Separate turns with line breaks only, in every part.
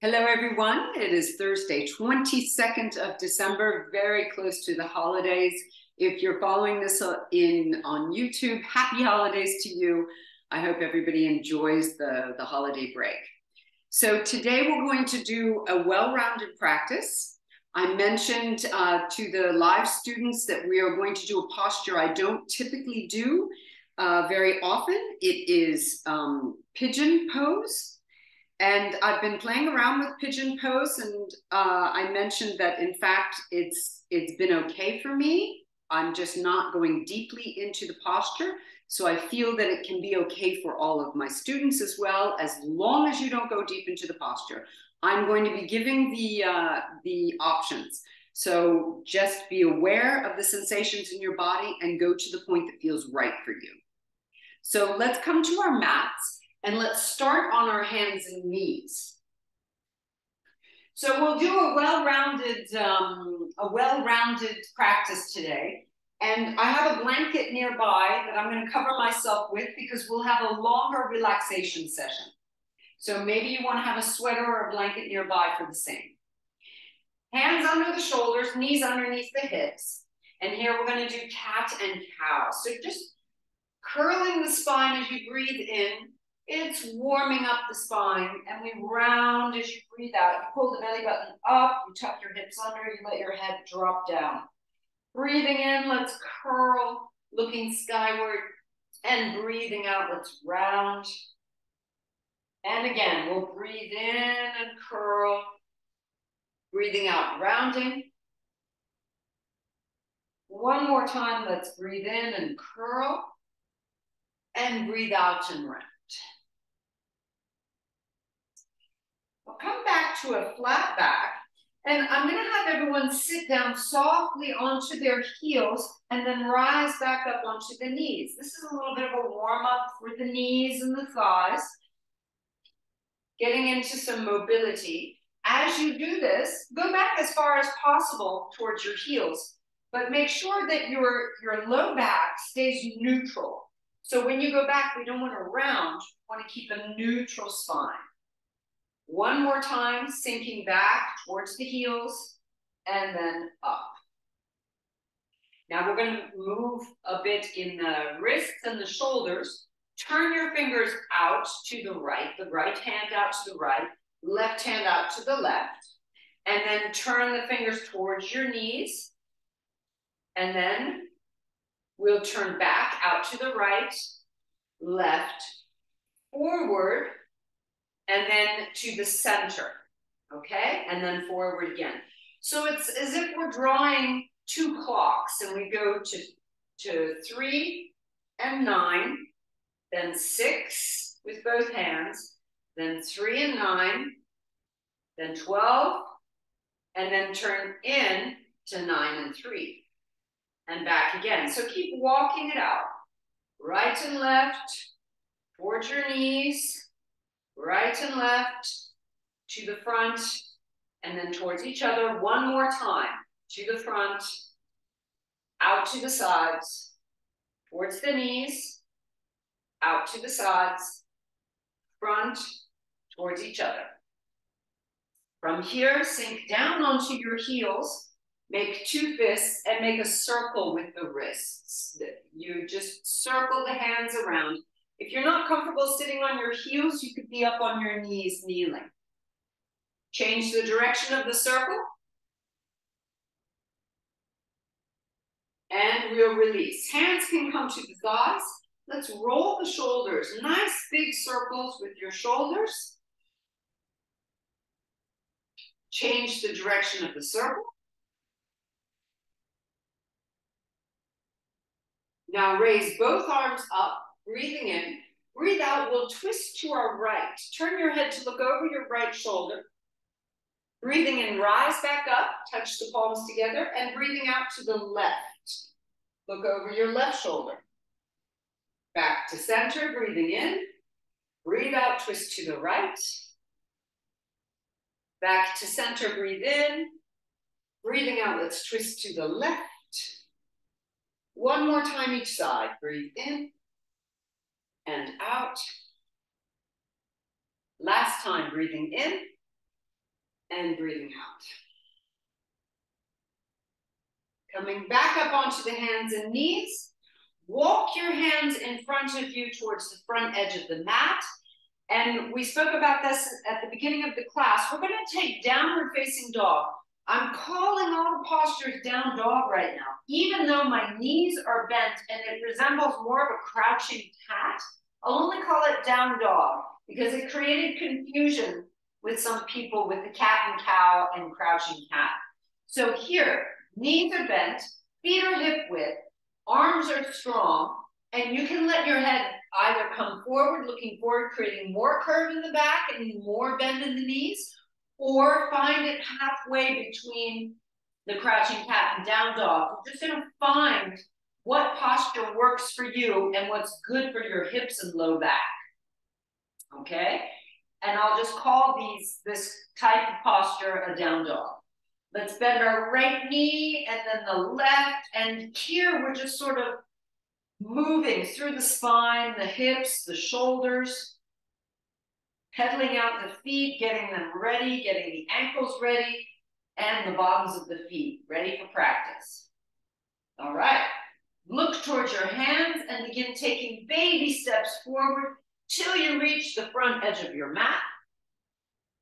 Hello, everyone. It is Thursday, 22nd of December, very close to the holidays. If you're following this on YouTube, happy holidays to you. I hope everybody enjoys the holiday break. So today we're going to do a well-rounded practice. I mentioned to the live students that we are going to do a posture I don't typically do very often. It is pigeon pose. And I've been playing around with pigeon pose, and I mentioned that in fact it's been okay for me. I'm just not going deeply into the posture, so I feel that it can be okay for all of my students as well, as long as you don't go deep into the posture. I'm going to be giving the options. So just be aware of the sensations in your body and go to the point that feels right for you. So let's come to our mats. And let's start on our hands and knees. So we'll do a well-rounded practice today. And I have a blanket nearby that I'm going to cover myself with because we'll have a longer relaxation session. So maybe you want to have a sweater or a blanket nearby for the same. Hands under the shoulders, knees underneath the hips. And here we're going to do cat and cow. So just curling the spine as you breathe in. It's warming up the spine, and we round as you breathe out. You pull the belly button up, you tuck your hips under, you let your head drop down. Breathing in, let's curl, looking skyward, and breathing out, let's round. And again, we'll breathe in and curl, breathing out, rounding. One more time, let's breathe in and curl, and breathe out and round. We'll come back to a flat back, and I'm going to have everyone sit down softly onto their heels and then rise back up onto the knees. This is a little bit of a warm-up for the knees and the thighs, getting into some mobility. As you do this, go back as far as possible towards your heels, but make sure that your low back stays neutral. So when you go back, we don't want to round, we want to keep a neutral spine. One more time, sinking back towards the heels and then up. Now we're going to move a bit in the wrists and the shoulders. Turn your fingers out to the right hand out to the right, left hand out to the left, and then turn the fingers towards your knees. And then we'll turn back out to the right, left, forward, and then to the center, okay? And then forward again. So it's as if we're drawing two clocks, and we go to 3 and 9, then 6 with both hands, then 3 and 9, then 12, and then turn in to 9 and 3, and back again. So keep walking it out, right and left, towards your knees, right and left, to the front, and then towards each other. One more time, to the front, out to the sides, towards the knees, out to the sides, front, towards each other. From here, sink down onto your heels, make 2 fists, and make a circle with the wrists. You just circle the hands around. If you're not comfortable sitting on your heels, you could be up on your knees kneeling. Change the direction of the circle. And we'll release. Hands can come to the thighs. Let's roll the shoulders. Nice big circles with your shoulders. Change the direction of the circle. Now raise both arms up. Breathing in, breathe out, we'll twist to our right. Turn your head to look over your right shoulder. Breathing in, rise back up, touch the palms together, and breathing out to the left. Look over your left shoulder. Back to center, breathing in. Breathe out, twist to the right. Back to center, breathe in. Breathing out, let's twist to the left. One more time each side, breathe in. And out. Last time, breathing in and breathing out. Coming back up onto the hands and knees. Walk your hands in front of you towards the front edge of the mat. And we spoke about this at the beginning of the class. We're going to take downward facing dog. I'm calling all the postures down dog right now. Even though my knees are bent and it resembles more of a crouching cat, I'll only call it down dog because it created confusion with some people with the cat and cow and crouching cat. So here, knees are bent, feet are hip width, arms are strong, and you can let your head either come forward, looking forward, creating more curve in the back and more bend in the knees, or find it halfway between the crouching cat and down dog. We're just gonna find what posture works for you and what's good for your hips and low back, okay? And I'll just call this type of posture a down dog. Let's bend our right knee and then the left, and here we're just sort of moving through the spine, the hips, the shoulders, pedaling out the feet, getting them ready, getting the ankles ready, and the bottoms of the feet ready for practice. All right, look towards your hands and begin taking baby steps forward till you reach the front edge of your mat.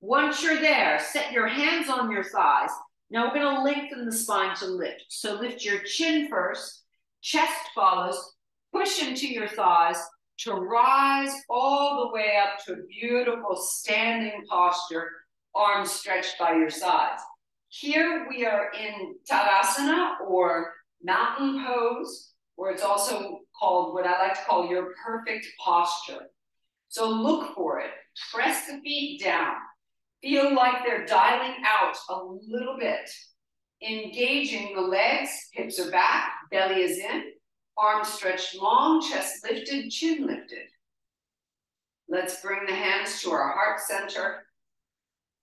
Once you're there, set your hands on your thighs. Now we're going to lengthen the spine to lift. So lift your chin first, chest follows, push into your thighs to rise all the way up to a beautiful standing posture, arms stretched by your sides. Here we are in Tadasana or mountain pose, or it's also called what I like to call your perfect posture. So look for it. Press the feet down. Feel like they're dialing out a little bit. Engaging the legs, hips are back, belly is in, arms stretched long, chest lifted, chin lifted. Let's bring the hands to our heart center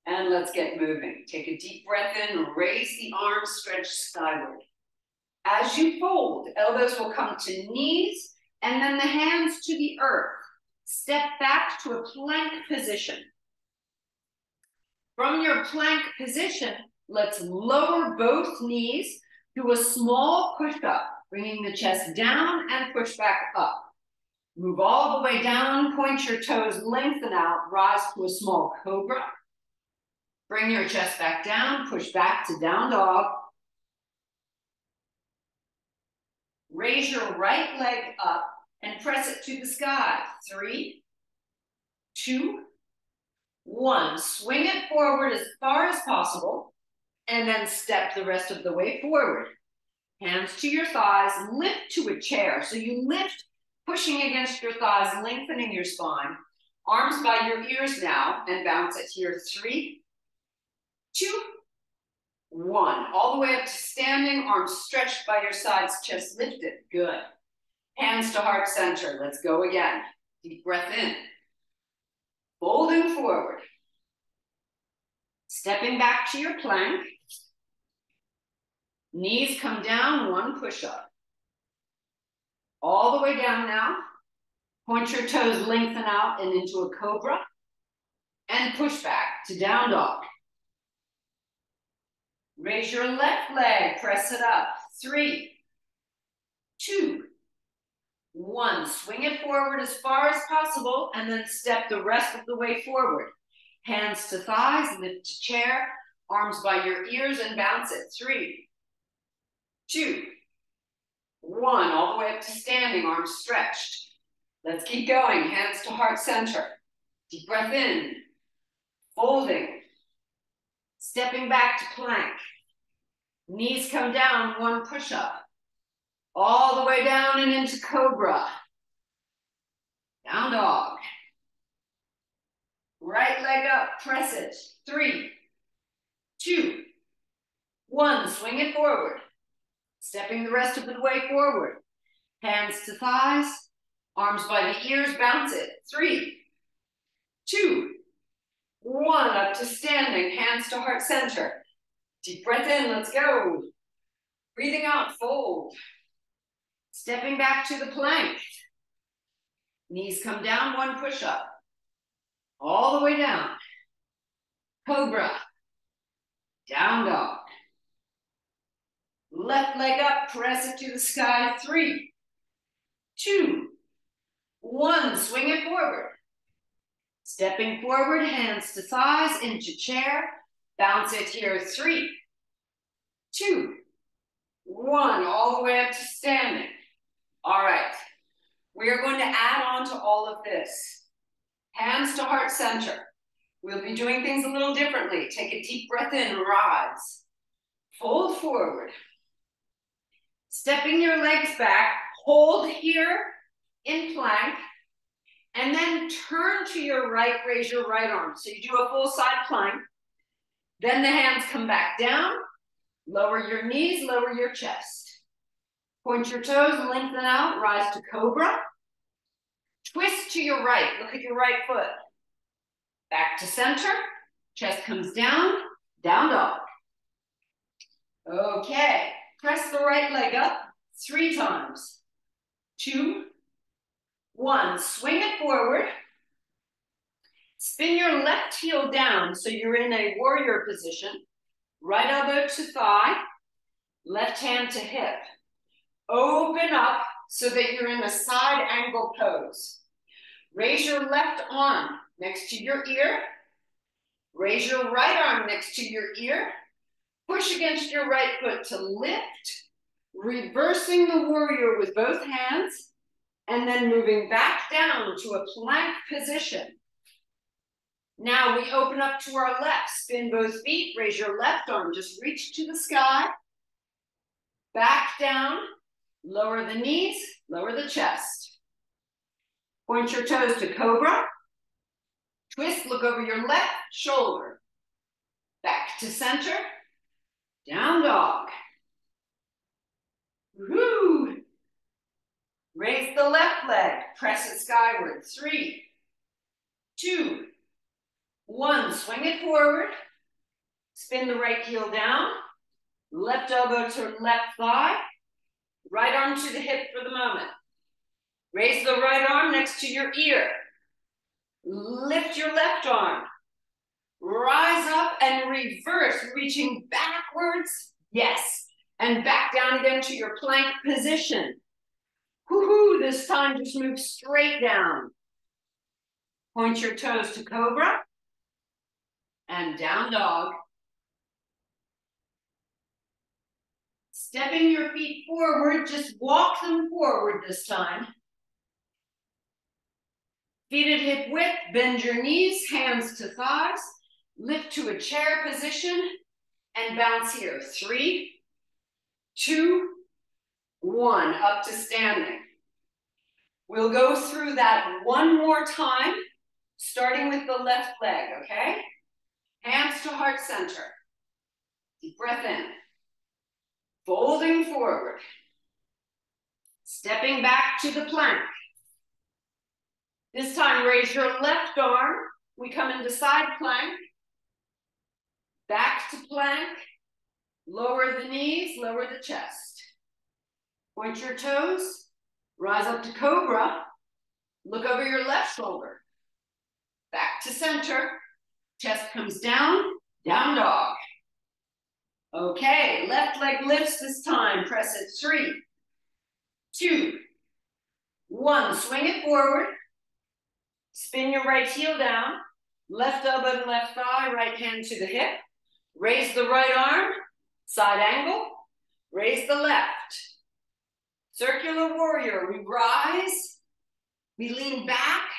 and let's get moving. Take a deep breath in, raise the arms, stretch skyward. As you fold, elbows will come to knees and then the hands to the earth. Step back to a plank position. From your plank position, let's lower both knees, do a small push-up, bringing the chest down and push back up. Move all the way down, point your toes, lengthen out, rise to a small cobra. Bring your chest back down, push back to down dog. Raise your right leg up and press it to the sky. 3, 2, 1. Swing it forward as far as possible and then step the rest of the way forward. Hands to your thighs, lift to a chair. So you lift, pushing against your thighs, lengthening your spine. Arms by your ears now and bounce it here. 3, 2, 1. All the way up to standing, arms stretched by your sides, chest lifted. Good. Hands to heart center. Let's go again. Deep breath in. Folding forward. Stepping back to your plank. Knees come down, one push-up. All the way down now. Point your toes, lengthen out and into a cobra. And push back to down dog. Raise your left leg, press it up. 3, 2, 1. Swing it forward as far as possible and then step the rest of the way forward. Hands to thighs, lift to chair, arms by your ears and bounce it. 3, 2, 1. All the way up to standing, arms stretched. Let's keep going. Hands to heart center. Deep breath in. Folding. Stepping back to plank. Knees come down, one push-up. All the way down and into cobra. Down dog. Right leg up, press it. 3, 2, 1. Swing it forward. Stepping the rest of the way forward. Hands to thighs, arms by the ears, bounce it. 3, 2, 1. Up to standing, hands to heart center. Deep breath in, let's go. Breathing out, fold. Stepping back to the plank. Knees come down, one push-up. All the way down. Cobra. Down dog. Left leg up, press it to the sky. 3, 2, 1. Swing it forward. Stepping forward, hands to thighs, into chair. Bounce it here. 3, 2, 1. All the way up to standing. All right. We are going to add on to all of this. Hands to heart center. We'll be doing things a little differently. Take a deep breath in, rise. Fold forward. Stepping your legs back, hold here in plank, and then turn to your right, raise your right arm. So you do a full side plank. Then the hands come back down, lower your knees, lower your chest. Point your toes, lengthen out, rise to cobra. Twist to your right, look at your right foot. Back to center, chest comes down, down dog. Okay, press the right leg up 3 times. 2, 1, swing it forward. Spin your left heel down so you're in a warrior position. Right elbow to thigh, left hand to hip. Open up so that you're in a side angle pose. Raise your left arm next to your ear. Raise your right arm next to your ear. Push against your right foot to lift, reversing the warrior with both hands, and then moving back down to a plank position. Now we open up to our left, spin both feet, raise your left arm, just reach to the sky, back down, lower the knees, lower the chest. Point your toes to cobra, twist, look over your left shoulder, back to center, down dog. Woo! Raise the left leg, press it skyward. 3, 2, 1. Swing it forward. Spin the right heel down. Left elbow to left thigh. Right arm to the hip for the moment. Raise the right arm next to your ear. Lift your left arm. Rise up and reverse, reaching backwards. Yes. And back down again to your plank position. Woohoo, this time just move straight down. Point your toes to cobra. And down dog. Stepping your feet forward, just walk them forward this time. Feet at hip width, bend your knees, hands to thighs. Lift to a chair position and bounce here. 3, 2, 1, up to standing. We'll go through that one more time, starting with the left leg, okay? Hands to heart center. Deep breath in. Folding forward. Stepping back to the plank. This time, raise your left arm. We come into side plank. Back to plank. Lower the knees, lower the chest. Point your toes. Rise up to cobra. Look over your left shoulder. Back to center. Chest comes down, down dog. Okay, left leg lifts this time. Press it. 3, 2, 1. Swing it forward. Spin your right heel down. Left elbow to left thigh, right hand to the hip. Raise the right arm, side angle. Raise the left. Circular warrior. We rise, we lean back,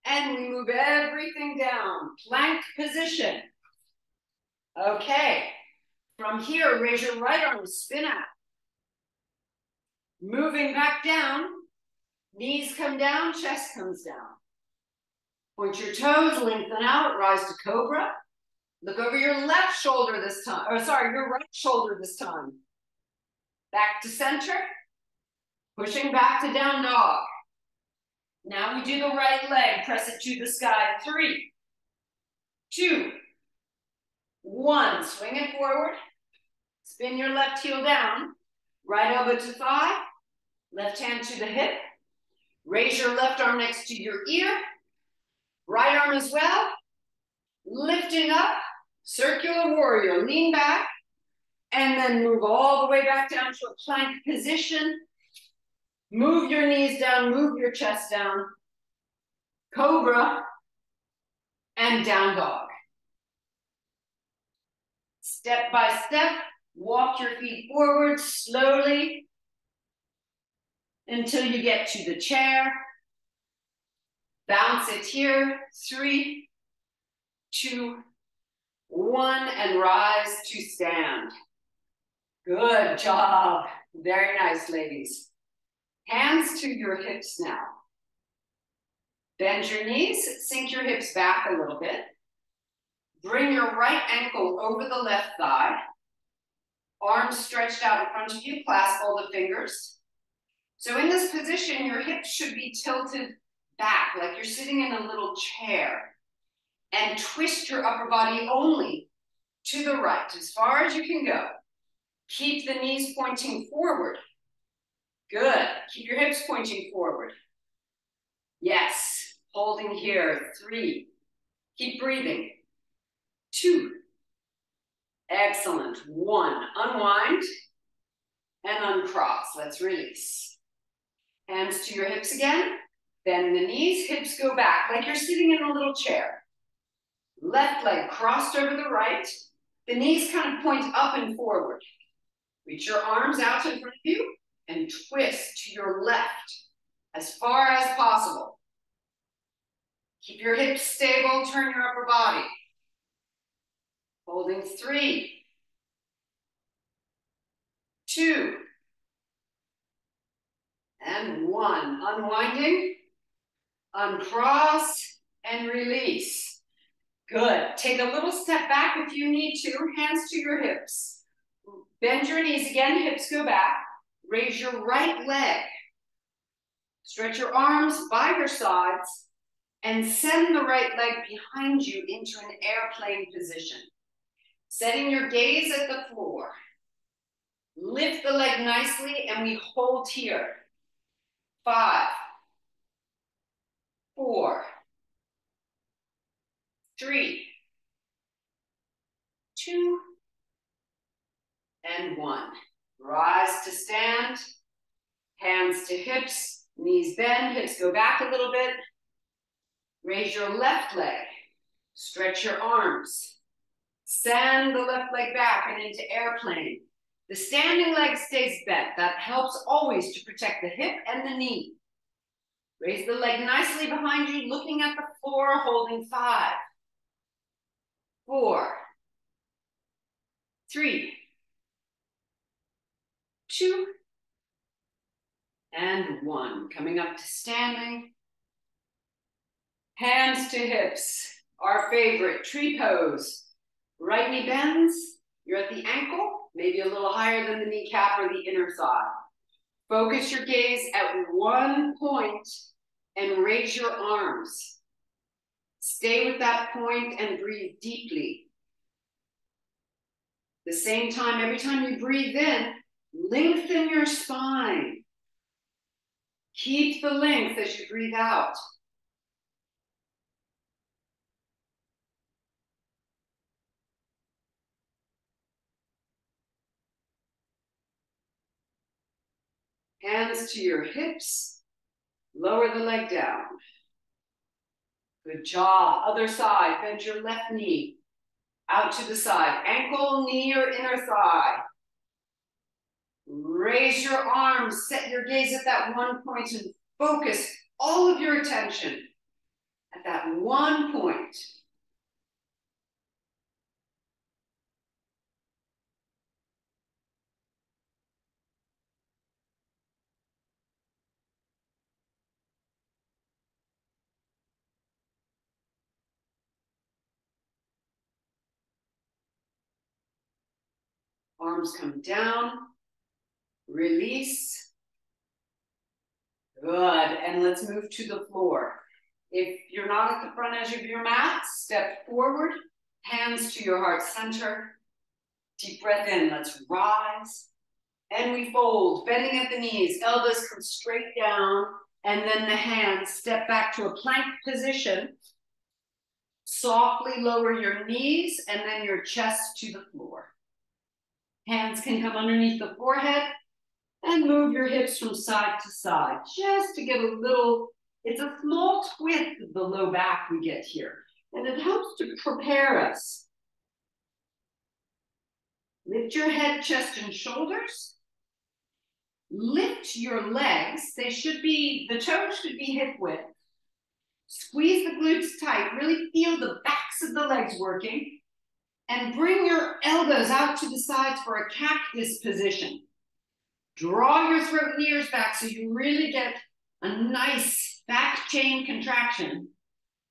and we move everything down. Plank position. Okay. From here, raise your right arm, spin out. Moving back down. Knees come down, chest comes down. Point your toes, lengthen out, rise to cobra. Look over your left shoulder this time. Or sorry, your right shoulder this time. Back to center. Pushing back to down dog. Now we do the right leg. Press it to the sky. 3, 2, 1. Swing it forward. Spin your left heel down. Right elbow to thigh. Left hand to the hip. Raise your left arm next to your ear. Right arm as well. Lifting up. Circular warrior, lean back, and then move all the way back down to a plank position. Move your knees down, move your chest down. Cobra, and down dog. Step by step, walk your feet forward slowly until you get to the chair. Bounce it here. 3, 2, 1, and rise to stand. Good job. Very nice, ladies. Hands to your hips now. Bend your knees, sink your hips back a little bit. Bring your right ankle over the left thigh. Arms stretched out in front of you, clasp all the fingers. So in this position, your hips should be tilted back, like you're sitting in a little chair. And twist your upper body only to the right, as far as you can go. Keep the knees pointing forward. Good. Keep your hips pointing forward. Yes. Holding here. 3. Keep breathing. 2. Excellent. 1. Unwind and uncross. Let's release. Hands to your hips again. Bend the knees. Hips go back like you're sitting in a little chair. Left leg crossed over the right. The knees kind of point up and forward. Reach your arms out in front of you and twist to your left as far as possible. Keep your hips stable, turn your upper body. Holding 3, 2, and 1. Unwinding, uncross, and release. Good. Take a little step back if you need to. Hands to your hips. Bend your knees again, hips go back. Raise your right leg. Stretch your arms by your sides and send the right leg behind you into an airplane position. Setting your gaze at the floor. Lift the leg nicely and we hold here. 5, 4, 3, 2, and 1. Rise to stand. Hands to hips, knees bend, hips go back a little bit. Raise your left leg. Stretch your arms. Send the left leg back and into airplane. The standing leg stays bent. That helps always to protect the hip and the knee. Raise the leg nicely behind you, looking at the floor, holding 5, 4, 3, 2, and 1. Coming up to standing. Hands to hips. Our favorite, tree pose. Right knee bends. You're at the ankle, maybe a little higher than the kneecap or the inner thigh. Focus your gaze at one point and raise your arms. Stay with that point and breathe deeply. At the same time, every time you breathe in, lengthen your spine. Keep the length as you breathe out. Hands to your hips. Lower the leg down. Good job. Other side. Bend your left knee out to the side. Ankle, knee, or inner thigh. Raise your arms. Set your gaze at that one point and focus all of your attention at that one point. Arms come down, release. Good, and let's move to the floor. If you're not at the front edge of your mat, step forward, hands to your heart center. Deep breath in, let's rise. And we fold, bending at the knees, elbows come straight down, and then the hands step back to a plank position. Softly lower your knees and then your chest to the floor. Hands can come underneath the forehead and move your hips from side to side just to get a little, it's a small twist of the low back we get here. And it helps to prepare us. Lift your head, chest, and shoulders. Lift your legs. They should be, the toes should be hip width. Squeeze the glutes tight. Really feel the backs of the legs working. And bring your elbows out to the sides for a cactus position. Draw your throat and ears back so you really get a nice back chain contraction.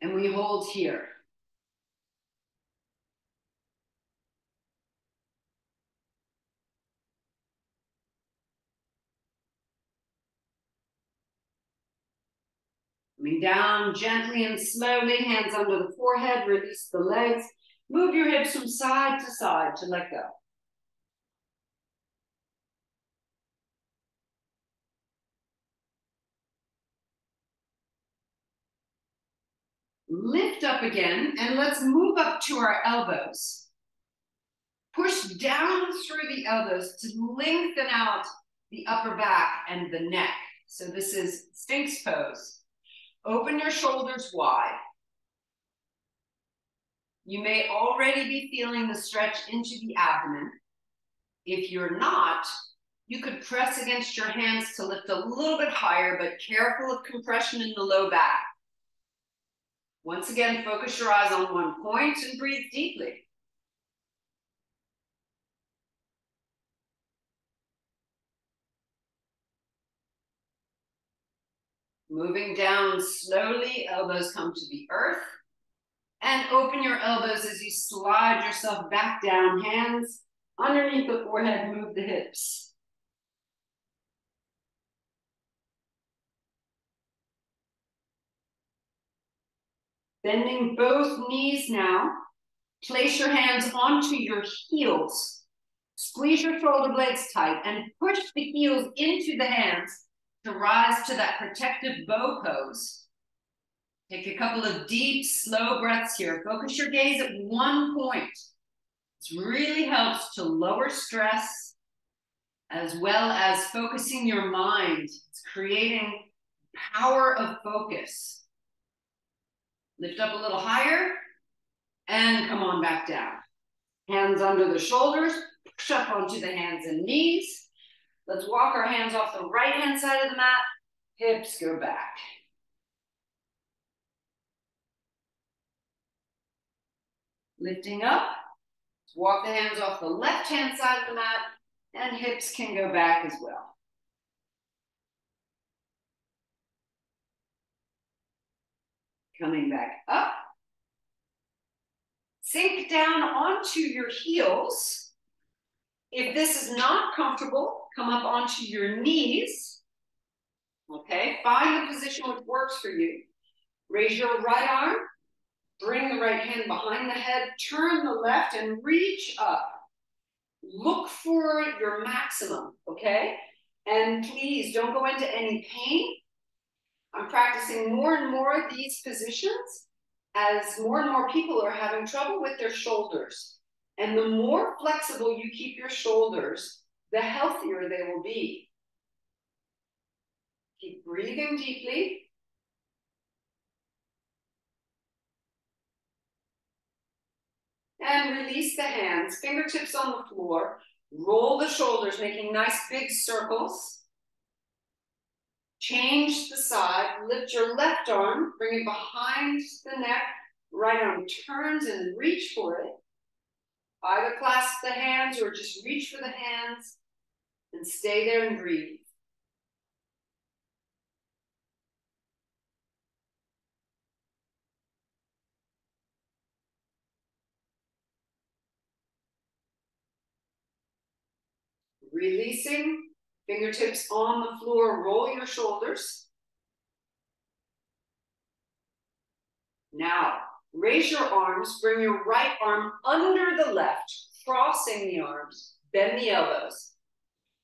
And we hold here. Coming down gently and slowly, hands under the forehead, release the legs. Move your hips from side to side to let go. Lift up again, and let's move up to our elbows. Push down through the elbows to lengthen out the upper back and the neck. So this is Sphinx pose. Open your shoulders wide. You may already be feeling the stretch into the abdomen. If you're not, you could press against your hands to lift a little bit higher, but careful of compression in the low back. Once again, focus your eyes on one point and breathe deeply. Moving down slowly, elbows come to the earth. And open your elbows as you slide yourself back down, hands underneath the forehead, move the hips. Bending both knees now. Place your hands onto your heels. Squeeze your shoulder blades tight and push the heels into the hands to rise to that protective bow pose. Take a couple of deep, slow breaths here. Focus your gaze at one point. This really helps to lower stress as well as focusing your mind. It's creating power of focus. Lift up a little higher and come on back down. Hands under the shoulders, push up onto the hands and knees. Let's walk our hands off the right-hand side of the mat. Hips go back. Lifting up, walk the hands off the left-hand side of the mat, and hips can go back as well. Coming back up. Sink down onto your heels. If this is not comfortable, come up onto your knees. Okay, find the position which works for you. Raise your right arm. Bring the right hand behind the head, turn the left and reach up. Look for your maximum, okay? And please don't go into any pain. I'm practicing more and more of these positions as more and more people are having trouble with their shoulders. And the more flexible you keep your shoulders, the healthier they will be. Keep breathing deeply. And release the hands, fingertips on the floor. Roll the shoulders, making nice big circles. Change the side, lift your left arm, bring it behind the neck. Right arm turns and reach for it. Either clasp the hands or just reach for the hands and stay there and breathe. Releasing, fingertips on the floor, roll your shoulders. Now, raise your arms, bring your right arm under the left, crossing the arms, bend the elbows.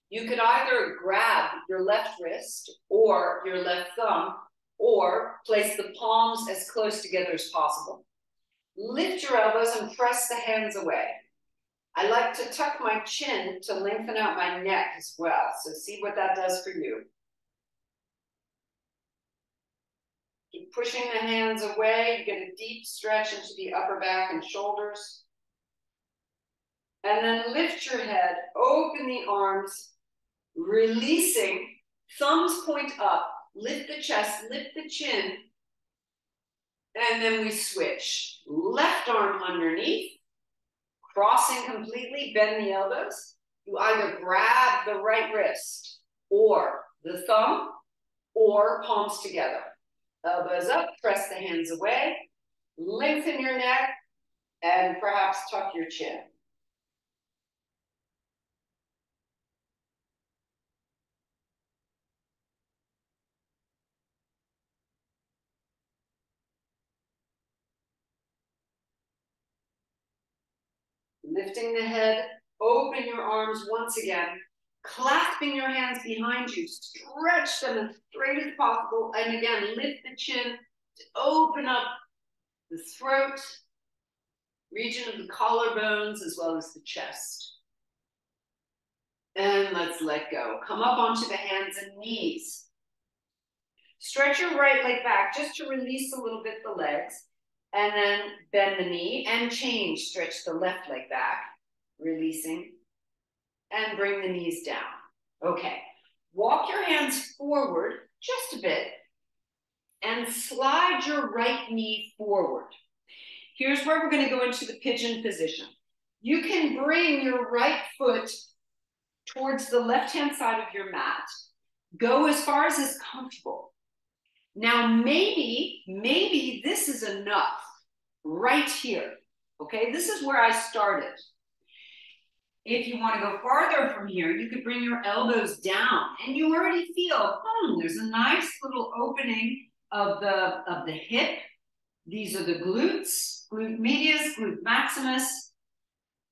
You could either grab your left wrist or your left thumb, or place the palms as close together as possible. Lift your elbows and press the hands away. I like to tuck my chin to lengthen out my neck as well. So see what that does for you. Keep pushing the hands away. You get a deep stretch into the upper back and shoulders. And then lift your head, open the arms, releasing, thumbs point up, lift the chest, lift the chin, and then we switch. Left arm underneath, crossing completely, bend the elbows. You either grab the right wrist or the thumb or palms together. Elbows up, press the hands away, lengthen your neck, and perhaps tuck your chin. Lifting the head, open your arms once again, clasping your hands behind you, stretch them as straight as possible, and again, lift the chin to open up the throat, region of the collarbones, as well as the chest. And let's let go. Come up onto the hands and knees. Stretch your right leg back just to release a little bit the legs. And then bend the knee and change. Stretch the left leg back, releasing, and bring the knees down. Okay, walk your hands forward just a bit and slide your right knee forward. Here's where we're going to go into the pigeon position. You can bring your right foot towards the left-hand side of your mat. Go as far as is comfortable. Now, maybe this is enough right here, okay? This is where I started. If you want to go farther from here, you could bring your elbows down and you already feel, there's a nice little opening of the hip. These are the glutes, glute medius, glute maximus,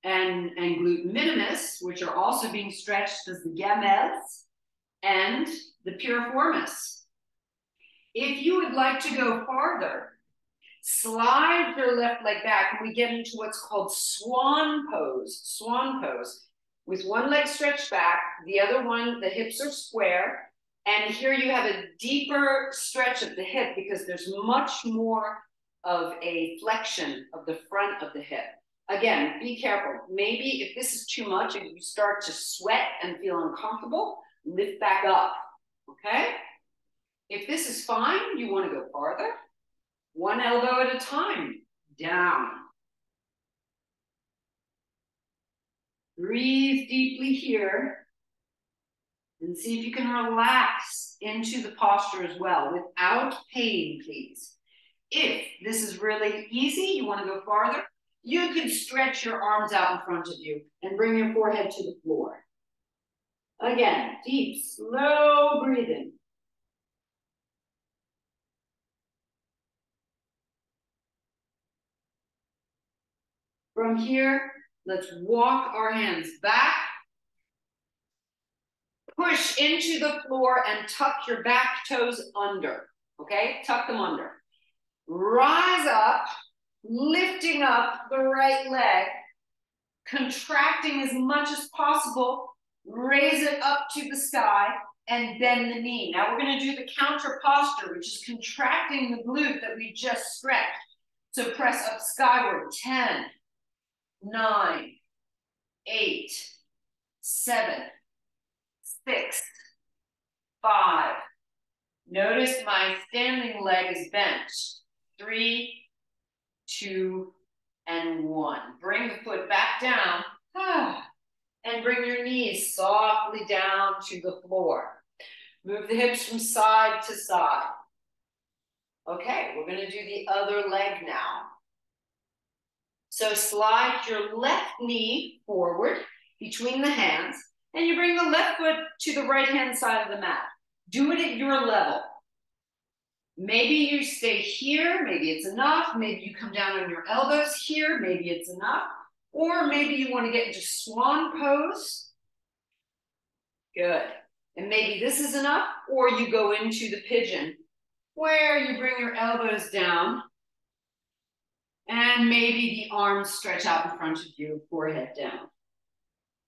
and glute minimus, which are also being stretched as the gamelles and the piriformis. If you would like to go farther, slide your left leg back and we get into what's called swan pose, with one leg stretched back, the other one, the hips are square, and here you have a deeper stretch of the hip because there's much more of a flexion of the front of the hip. Again, be careful. Maybe if this is too much and you start to sweat and feel uncomfortable, lift back up, okay? If this is fine, you want to go farther. One elbow at a time, down. Breathe deeply here and see if you can relax into the posture as well without pain, please. If this is really easy, you want to go farther, you can stretch your arms out in front of you and bring your forehead to the floor. Again, deep, slow breathing. From here, let's walk our hands back. Push into the floor and tuck your back toes under, okay? Tuck them under. Rise up, lifting up the right leg, contracting as much as possible, raise it up to the sky, and bend the knee. Now we're going to do the counter posture, which is contracting the glute that we just stretched. So press up skyward, 10, 9, 8, 7, 6, 5. Notice my standing leg is bent. 3, 2, and 1. Bring the foot back down. And bring your knees softly down to the floor. Move the hips from side to side. Okay, we're going to do the other leg now. So slide your left knee forward between the hands, and you bring the left foot to the right-hand side of the mat. Do it at your level. Maybe you stay here, maybe it's enough. Maybe you come down on your elbows here, maybe it's enough. Or maybe you want to get into swan pose. Good. And maybe this is enough, or you go into the pigeon, where you bring your elbows down And maybe the arms stretch out in front of you, forehead down.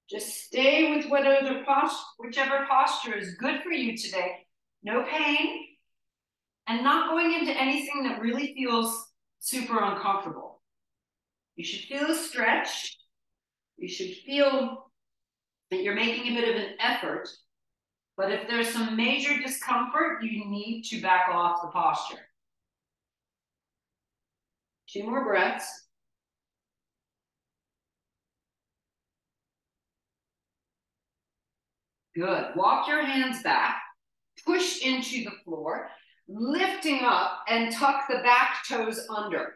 Just stay with whichever posture is good for you today. No pain, and not going into anything that really feels super uncomfortable. You should feel a stretch. You should feel that you're making a bit of an effort. But if there's some major discomfort, you need to back off the posture. 2 more breaths. Good. Walk your hands back, push into the floor, lifting up and tuck the back toes under.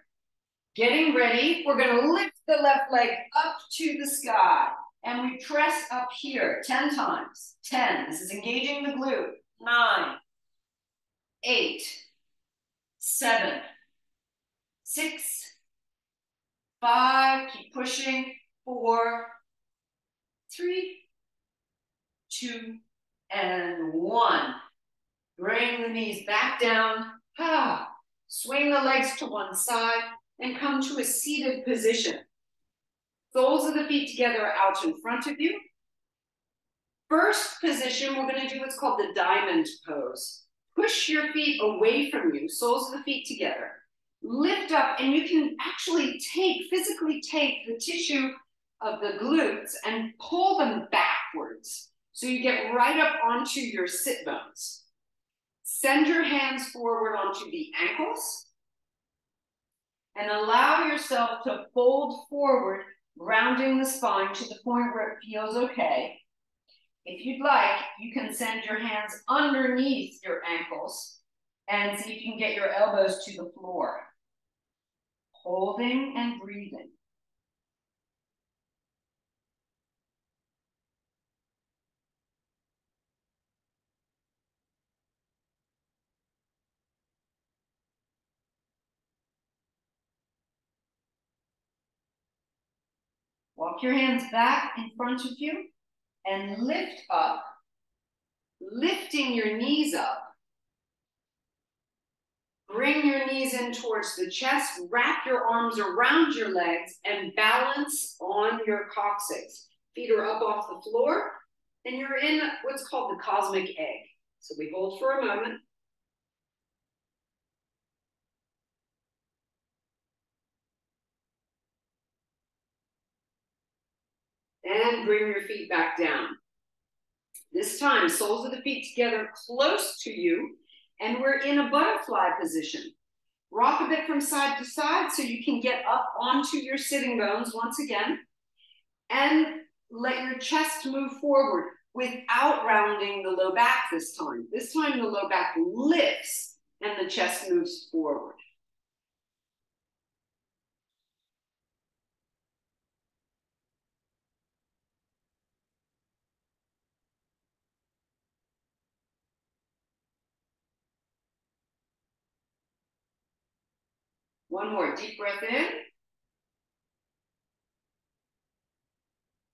Getting ready, we're going to lift the left leg up to the sky. And we press up here 10 times. 10. This is engaging the glute. 9, 8, 7, 6, 5. Keep pushing. 4, 3, 2, and 1. Bring the knees back down. Swing the legs to one side and come to a seated position. Soles of the feet together out in front of you. First position, we're going to do what's called the diamond pose. Push your feet away from you, soles of the feet together. Lift up, and you can actually physically take the tissue of the glutes and pull them backwards. So you get right up onto your sit bones. Send your hands forward onto the ankles and allow yourself to fold forward, rounding the spine to the point where it feels okay. If you'd like, you can send your hands underneath your ankles and see if you can get your elbows to the floor. Holding and breathing. Walk your hands back in front of you and lift up, lifting your knees up. Bring your knees in towards the chest, wrap your arms around your legs, and balance on your coccyx. Feet are up off the floor, and you're in what's called the cosmic egg. So we hold for a moment. And bring your feet back down. This time, soles of the feet together close to you, and we're in a butterfly position. Rock a bit from side to side so you can get up onto your sitting bones once again, and let your chest move forward without rounding the low back this time. This time the low back lifts and the chest moves forward. One more deep breath in.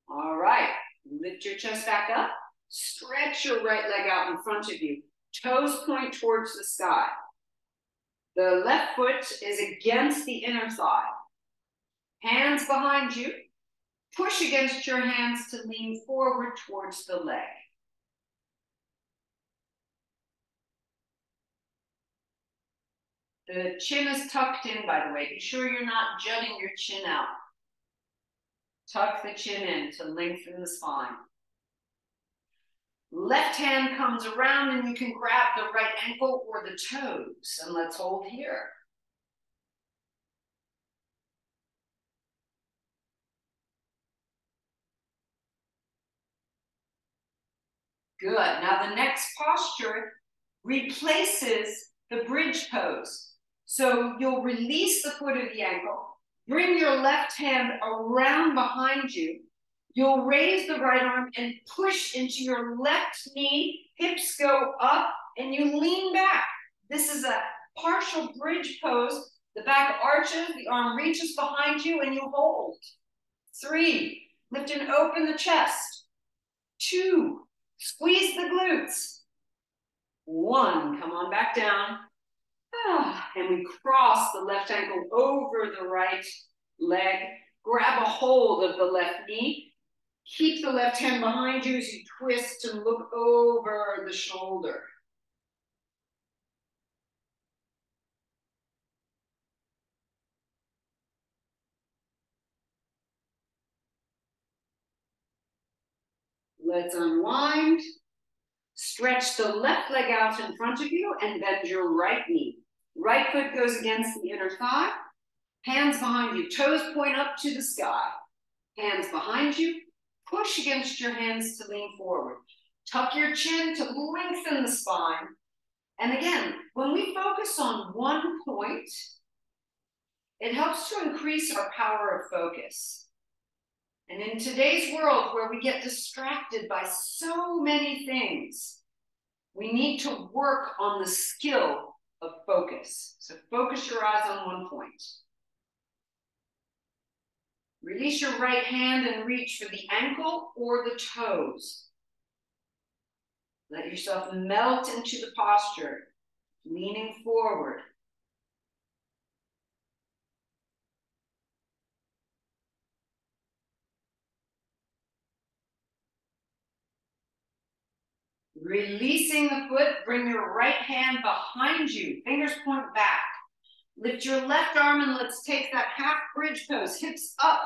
All right, lift your chest back up. Stretch your right leg out in front of you. Toes point towards the sky. The left foot is against the inner thigh. Hands behind you. Push against your hands to lean forward towards the leg. The chin is tucked in, by the way. Be sure you're not jutting your chin out. Tuck the chin in to lengthen the spine. Left hand comes around and you can grab the right ankle or the toes. And let's hold here. Good. Now the next posture replaces the bridge pose. So you'll release the foot of the ankle, bring your left hand around behind you. You'll raise the right arm and push into your left knee, hips go up, and you lean back. This is a partial bridge pose. The back arches, the arm reaches behind you, and you hold. 3, lift and open the chest. 2, squeeze the glutes. 1, come on back down. And we cross the left ankle over the right leg. Grab a hold of the left knee. Keep the left hand behind you as you twist and look over the shoulder. Let's unwind. Stretch the left leg out in front of you and bend your right knee. Right foot goes against the inner thigh. Hands behind you. Toes point up to the sky. Hands behind you. Push against your hands to lean forward. Tuck your chin to lengthen the spine. And again, when we focus on one point, it helps to increase our power of focus. And in today's world where we get distracted by so many things, we need to work on the skill of focus. So focus your eyes on one point. Release your right hand and reach for the ankle or the toes. Let yourself melt into the posture, leaning forward. Releasing the foot, bring your right hand behind you. Fingers point back. Lift your left arm and let's take that half bridge pose. Hips up.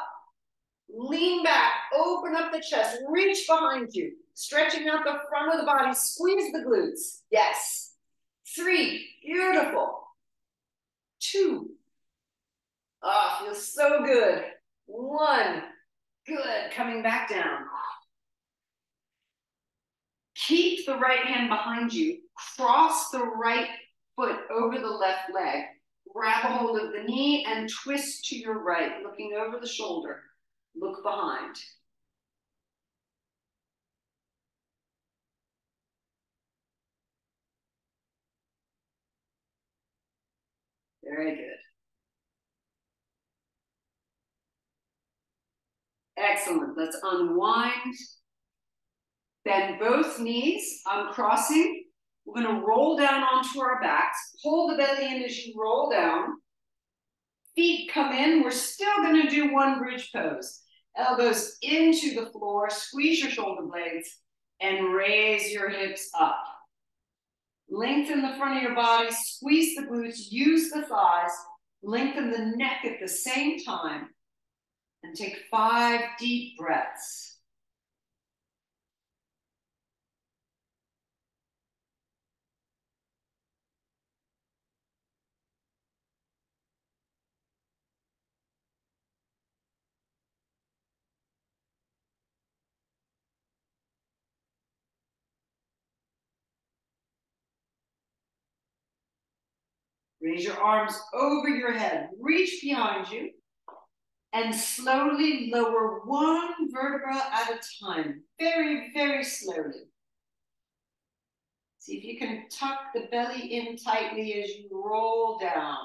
Lean back, open up the chest, reach behind you. Stretching out the front of the body, squeeze the glutes. Yes. 3, beautiful. 2. Ah, feels so good. 1, good. Coming back down. Keep the right hand behind you. Cross the right foot over the left leg. Grab a hold of the knee and twist to your right, looking over the shoulder. Look behind. Very good. Excellent. Let's unwind. Bend both knees, uncrossing. We're going to roll down onto our backs. Pull the belly in as you roll down. Feet come in. We're still going to do one bridge pose. Elbows into the floor. Squeeze your shoulder blades and raise your hips up. Lengthen the front of your body. Squeeze the glutes. Use the thighs. Lengthen the neck at the same time. And take 5 deep breaths. Raise your arms over your head. Reach behind you. And slowly lower one vertebra at a time. Very, very slowly. See if you can tuck the belly in tightly as you roll down.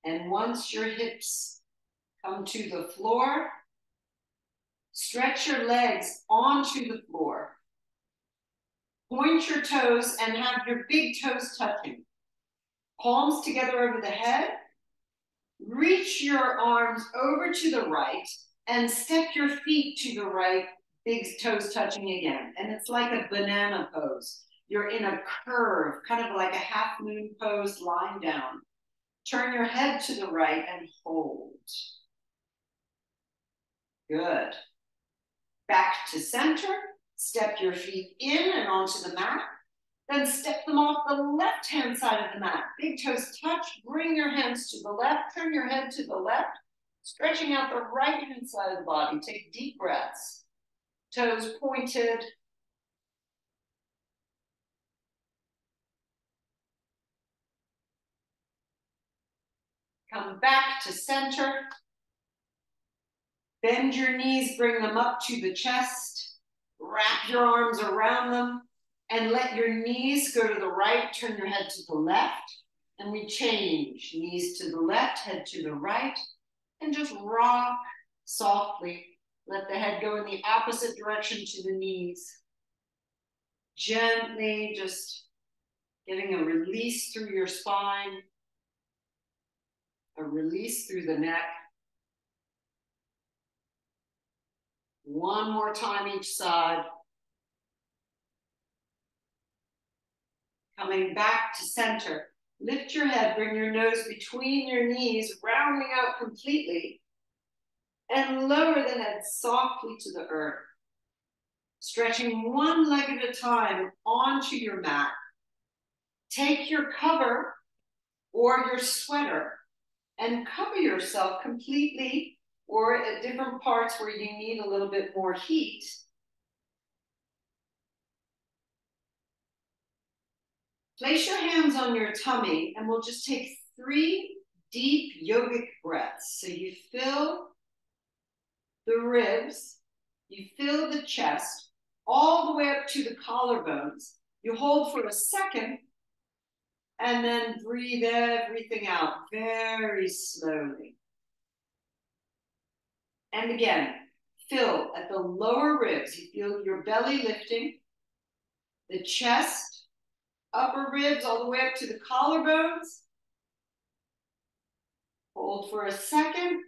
And once your hips come to the floor, stretch your legs onto the floor. Point your toes and have your big toes touching. Palms together over the head. Reach your arms over to the right and step your feet to the right, big toes touching again. And it's like a banana pose. You're in a curve, kind of like a half moon pose, lying down. Turn your head to the right and hold. Good. Back to center. Step your feet in and onto the mat. Then step them off the left-hand side of the mat. Big toes touch. Bring your hands to the left. Turn your head to the left. Stretching out the right-hand side of the body. Take deep breaths. Toes pointed. Come back to center. Bend your knees, bring them up to the chest. Wrap your arms around them and let your knees go to the right. Turn your head to the left. And we change. Knees to the left, head to the right. And just rock softly. Let the head go in the opposite direction to the knees. Gently just getting a release through your spine, a release through the neck. One more time each side. Coming back to center. Lift your head, bring your nose between your knees, rounding out completely, and lower the head softly to the earth. Stretching one leg at a time onto your mat. Take your cover or your sweater and cover yourself completely, or at different parts where you need a little bit more heat. Place your hands on your tummy and we'll just take 3 deep yogic breaths. So you fill the ribs, you fill the chest, all the way up to the collarbones. You hold for a second and then breathe everything out very slowly. And again, fill at the lower ribs. You feel your belly lifting, the chest, upper ribs, all the way up to the collarbones. Hold for a second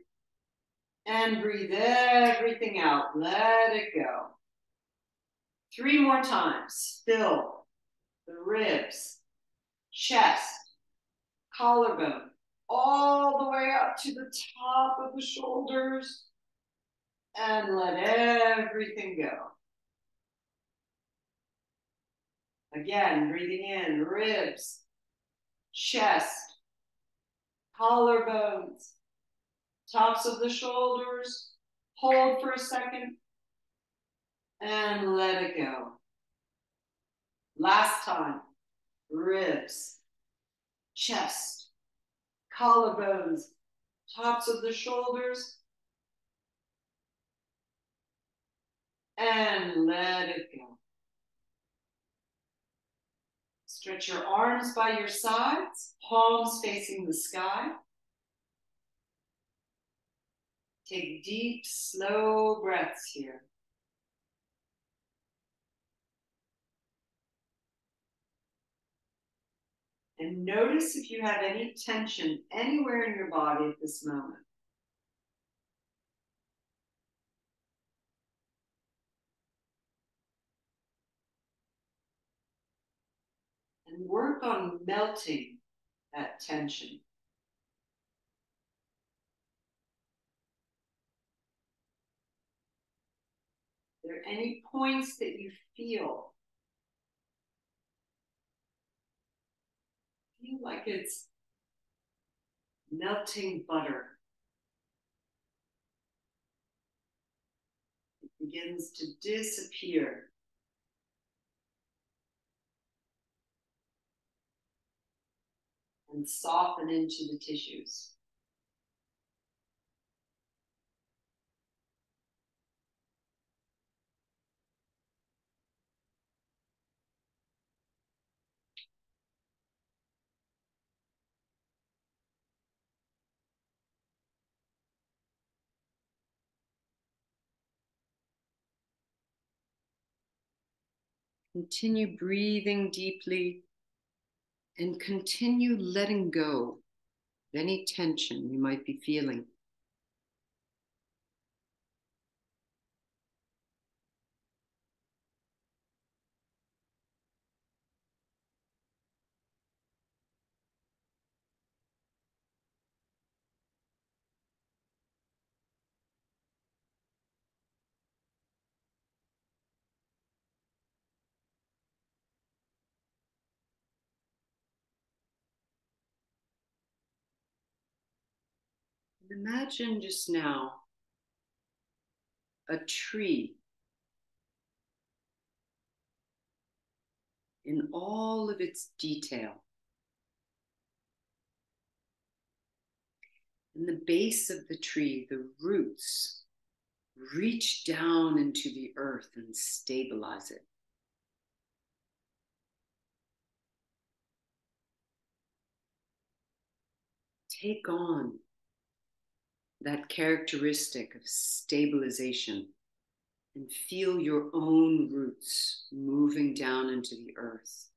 and breathe everything out. Let it go. 3 more times. Fill the ribs, chest, collarbone, all the way up to the top of the shoulders, and let everything go. Again, breathing in, ribs, chest, collarbones, tops of the shoulders. Hold for a second and let it go. Last time, ribs, chest, collarbones, tops of the shoulders, and let it go. Stretch your arms by your sides, palms facing the sky. Take deep, slow breaths here. And notice if you have any tension anywhere in your body at this moment. And work on melting that tension. Are there any points that you feel like it's melting butter? It begins to disappear. And soften into the tissues. Continue breathing deeply and continue letting go of any tension you might be feeling. Imagine just now a tree in all of its detail. In the base of the tree, the roots reach down into the earth and stabilize it. Take on that characteristic of stabilization
And feel your own roots moving down into the earth.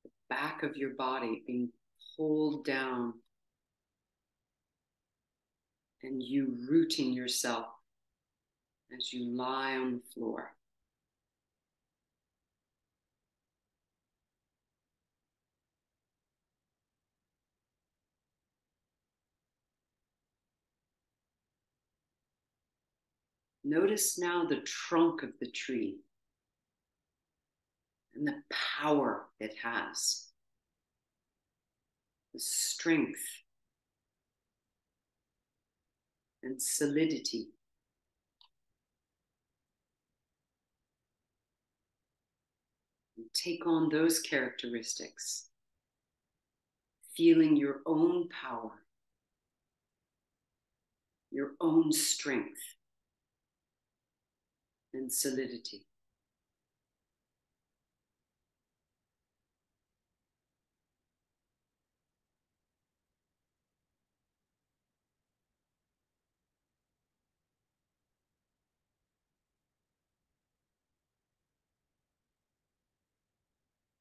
The back of your body being pulled down, and you rooting yourself as you lie on the floor. Notice now the trunk of the tree and the power it has, the strength and solidity. And take on those characteristics, feeling your own power, your own strength and solidity.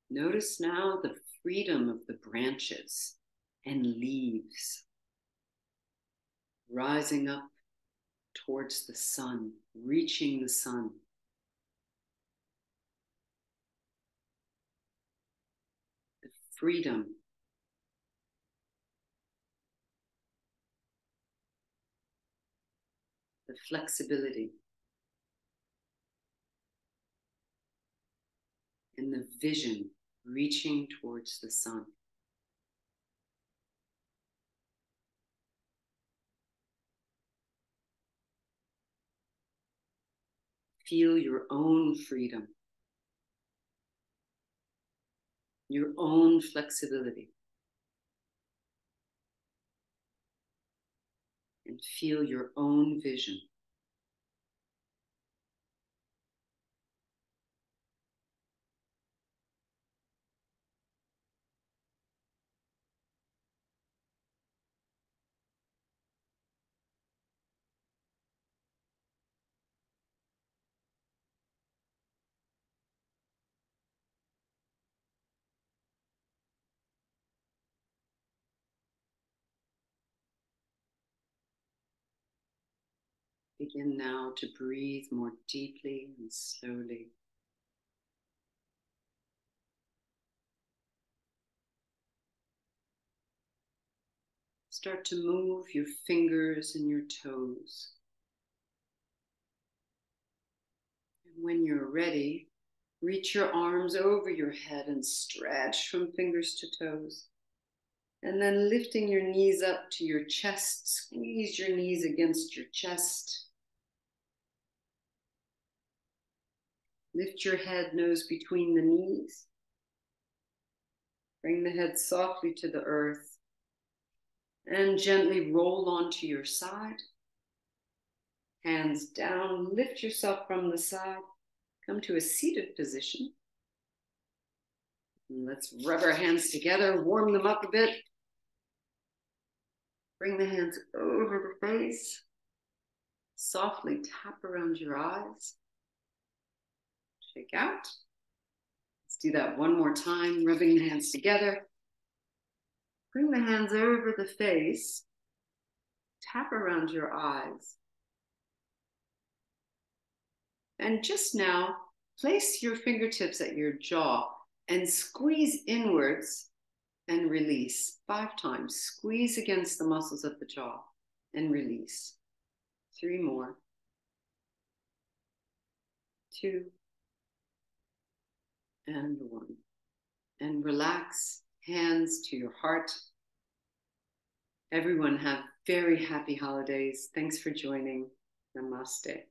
Notice now the freedom of the branches and leaves rising up towards the sun, reaching the sun. The freedom, the flexibility, and the vision reaching towards the sun. Feel your own freedom, your own flexibility, and feel your own vision. Begin now to breathe more deeply and slowly. Start to move your fingers and your toes. And when you're ready, reach your arms over your head and stretch from fingers to toes. And then lifting your knees up to your chest, squeeze your knees against your chest. Lift your head, nose between the knees. Bring the head softly to the earth. And gently roll onto your side. Hands down, lift yourself from the side. Come to a seated position. And let's rub our hands together, warm them up a bit. Bring the hands over the face. Softly tap around your eyes. Shake out. Let's do that one more time, rubbing the hands together. Bring the hands over the face. Tap around your eyes. And just now, place your fingertips at your jaw and squeeze inwards and release 5 times. Squeeze against the muscles of the jaw and release. 3 more. 2 and 1. And relax, hands to your heart. Everyone have very happy holidays. Thanks for joining. Namaste.